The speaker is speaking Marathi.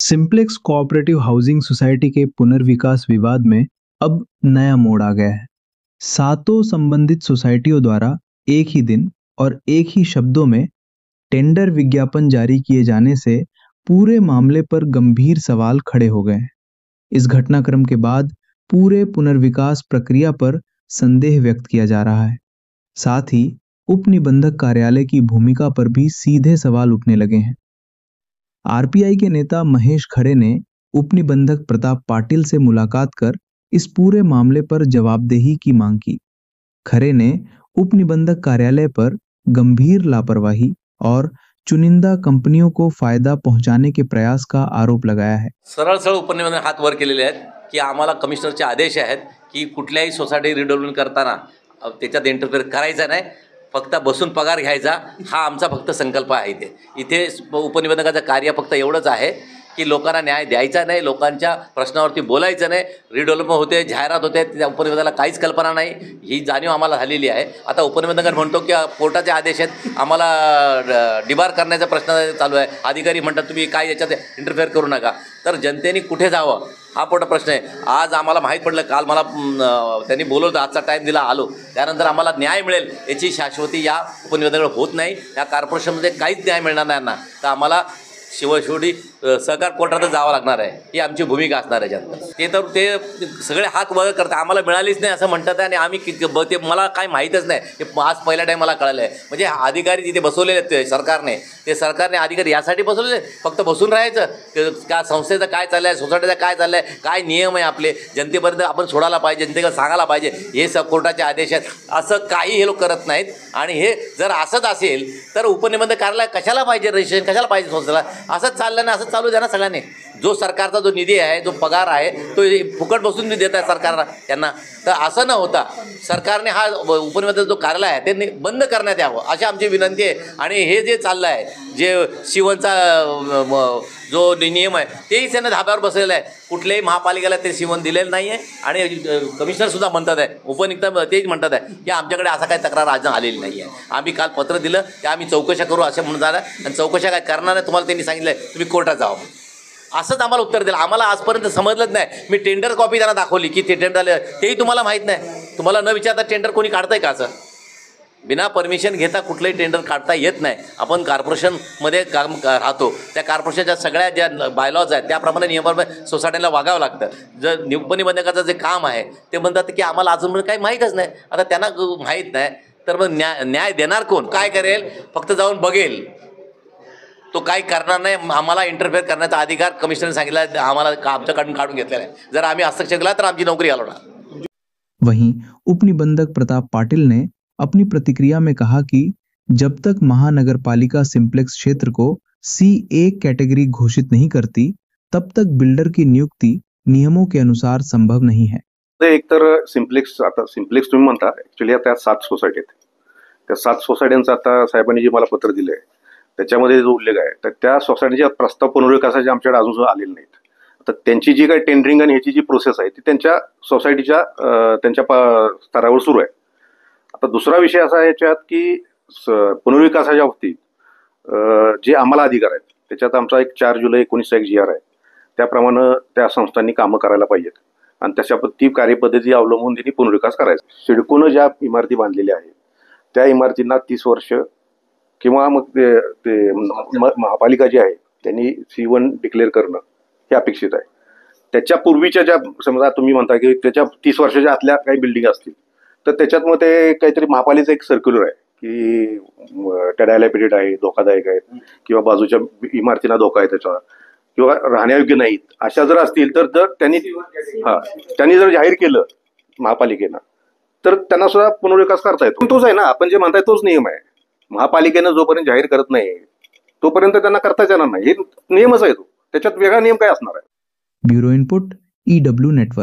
सिंप्लेक्स कोऑपरेटिव हाउसिंग सोसाइटी के पुनर्विकास विवाद में अब नया मोड़ आ गया है। सातों संबंधित सोसाइटियों द्वारा एक ही दिन और एक ही शब्दों में टेंडर विज्ञापन जारी किए जाने से पूरे मामले पर गंभीर सवाल खड़े हो गए हैं। इस घटनाक्रम के बाद पूरे पुनर्विकास प्रक्रिया पर संदेह व्यक्त किया जा रहा है। साथ ही उपनिबंधक कार्यालय की भूमिका पर भी सीधे सवाल उठने लगे हैं। आरपीआई के नेता महेश खरे ने उपनिबंधक प्रताप पाटिल से मुलाकात कर इस पूरे मामले पर जवाबदेही की मांग की। खरे ने उपनिबंधक कार्यालय पर गंभीर लापरवाही और चुनिंदा कंपनियों को फायदा पहुंचाने के प्रयास का आरोप लगाया है। सरळ सरळ उपनिबंधक हात वर केलेले आहेत की आम्हाला कमिशनरचे आदेश आहेत की कुठल्याही सोसायटी रिडेव्हलपमेंट करताना त्याच्यात इंटरफेअर करायचा नाही, फक्त बसून पगार घ्यायचा, हा आमचा फक्त संकल्प आहे। इथे उपनिबंधकाचं कार्य फक्त एवढंच आहे की लोकांना न्याय द्यायचा नाही, लोकांच्या प्रश्नावरती बोलायचं नाही। रिडेव्हलपमेंट होते, जाहिरात होते, त्या उपनिबंधकाला काहीच कल्पना नाही, ही जाणीव आम्हाला झालेली आहे। आता उपनिबंधक म्हणतो की कोर्टाचे आदेश आहेत, आम्हाला डिबार करण्याचा प्रश्न चालू आहे। अधिकारी म्हणतात तुम्ही काय याच्यात इंटरफेअर करू नका। तर जनतेने कुठे जावं हा मोठा प्रश्न आहे। आज आम्हाला माहीत पडलं, काल मला त्यांनी बोलवलं, आजचा टाईम दिला, आलो, त्यानंतर आम्हाला न्याय मिळेल याची शाश्वती या उपनिबंधकाकडे होत नाही। या कॉर्पोरेशनमध्ये काहीच न्याय मिळणार नाही यांना, तर आम्हाला शेवटी सहकार कोर्टात जावं लागणार आहे, ही आमची भूमिका असणार आहे जनता। ते सगळे हात वर करतात, आम्हाला मिळालीच नाही असं म्हणतात आणि आम्ही ते मला काय माहीतच नाही, हे आज पहिल्या टाईम मला कळलं आहे। म्हणजे अधिकारी तिथे बसवलेले आहेत सरकारने अधिकारी यासाठी बसवलेले, फक्त बसून राहायचं का? संस्थेचं काय चाललं आहे, सोसायटीचं काय चाललं आहे, काय नियम आहे आपले, जनतेपर्यंत आपण सोडायला पाहिजे, जनतेला सांगायला पाहिजे, हे सब कोर्टाचे आदेश आहेत, असं काही हे लोक करत नाहीत। आणि हे जर असंच असेल तर उपनिबंधक कार्यालय कशाला पाहिजे, रजिस्ट्रेशन कशाला पाहिजे संस्थेला? असंच चाललं नाही, असंच चालू द्या ना सगळ्यांनी। जो सरकारचा जो निधी आहे, जो पगार आहे, तो फुकट बसून देत आहे सरकारला त्यांना, तर असं न होता सरकारने हा उपनिबंधक जो कार्यालय आहे ते बंद करण्यात यावं अशी आमची विनंती आहे। आणि हे जे चाललं आहे, जे शिवनचा जो नियम आहे तेही त्यांना धाब्यावर बसलेला आहे, कुठल्याही महापालिकेला ते शिवण दिलेलं नाही आहे। आणि कमिशनरसुद्धा म्हणतात आहे, उपनिबंधक तेच म्हणतात आहे की आमच्याकडे असा काही तक्रार आज आलेली नाही आहे, आम्ही काल पत्र दिलं की आम्ही चौकशा करू असं म्हणतात आहे, आणि चौकशा काय करणार आहे तुम्हाला त्यांनी सांगितलं आहे तुम्ही कोर्टात जावं, असंच आम्हाला उत्तर दिलं। आम्हाला आजपर्यंत समजलंच नाही। मी टेंडर कॉपी त्यांना दाखवली की ते टेंडर आले, तेही तुम्हाला माहीत नाही। तुम्हाला न विचारता टेंडर कोणी काढतंय का? असं बिना परमिशन घेता कुठलंही टेंडर काढता येत नाही। आपण कॉर्पोरेशनमध्ये काम राहतो, त्या कॉर्पोरेशनच्या सगळ्या ज्या बायलॉज आहेत त्याप्रमाणे नियमाप्रमाणे सोसायटीला वागावं लागतं। जर उपनिबंधकाचं जे काम आहे ते म्हणतात की आम्हाला अजून काही माहीतच नाही। आता त्यांना माहीत नाही तर मग न्याय देणार कोण? काय करेल? फक्त जाऊन बघेल, तो काय करणार नाही। आम्हाला इंटरफेअर करण्याचा अधिकार कमिशनरने सांगितलं, आम्हाला आमच्याकडून काढून घेतलेला आहे। जर आम्ही हस्तक्षेप केला तर आमची नोकरी घालवणार। वहीं उपनिबंधक प्रताप पाटिल ने अपनी प्रतिक्रिया में कहा कि जब तक महानगरपालिका सिंप्लेक्स क्षेत्र को C1 कैटेगरी घोषित नहीं करती, तब तक बिल्डर की नियुक्ति नियमों के अनुसार संभव नहीं है। एक तर सिंप्लेक्स, आता सिंप्लेक्स तुम्ही म्हणता, ऍक्च्युली त्या 7 सोसायटी आहेत, त्या 7 सोसायट्यांचं आता साहेबांनी जे मला पत्र दिलंय त्याच्यामध्ये जो उल्लेख आहे, तर त्या सोसायटीच्या प्रस्ताव पुनर्विकासाचे आमच्याकडे अजून सुद्धा आलेले नाहीत। तर त्यांची जी काही टेंडरिंग आणि ह्याची जी प्रोसेस आहे ती त्यांच्या सोसायटीच्या त्यांच्या स्तरावर सुरू आहे। आता दुसरा विषय असा आहे याच्यात की पुनर्विकासाच्या बाबतीत जे आम्हाला अधिकार आहेत त्याच्यात आमचा एक 4 जुलै 19 एक GR आहे, त्याप्रमाणे त्या संस्थांनी कामं करायला पाहिजेत आणि तशा ती कार्यपद्धती अवलंबून त्यांनी पुनर्विकास करायचा। सिडकोनं ज्या इमारती बांधलेल्या आहेत त्या इमारतींना 30 वर्ष किंवा मग ते महापालिका जी आहे त्यांनी C1 डिक्लेअर करणं हे अपेक्षित आहे। त्याच्या पूर्वीच्या ज्या, समजा तुम्ही म्हणता की त्याच्या 30 वर्षाच्या आतल्या काही बिल्डिंग असतील तर त्याच्यात मग ते काहीतरी महापालिकेचं एक सर्क्युलर आहे की टॅडायला पिरियड आहे, धोकादायक आहे, किंवा बाजूच्या इमारतींना धोका आहे त्याचा, किंवा राहण्यायोग्य नाहीत, अशा जर असतील तर त्यांनी जर जाहीर केलं महापालिकेनं तर त्यांना सुद्धा पुनर्विकास करता येतो। तोच आहे ना, आपण जे म्हणताय तोच नियम आहे। महापालिकेनं जोपर्यंत जाहीर करत नाही तोपर्यंत त्यांना करताच येणार नाही, हे नियमच आहे तो, त्याच्यात वेगळा नियम काय असणार आहे? Bureau input EW network.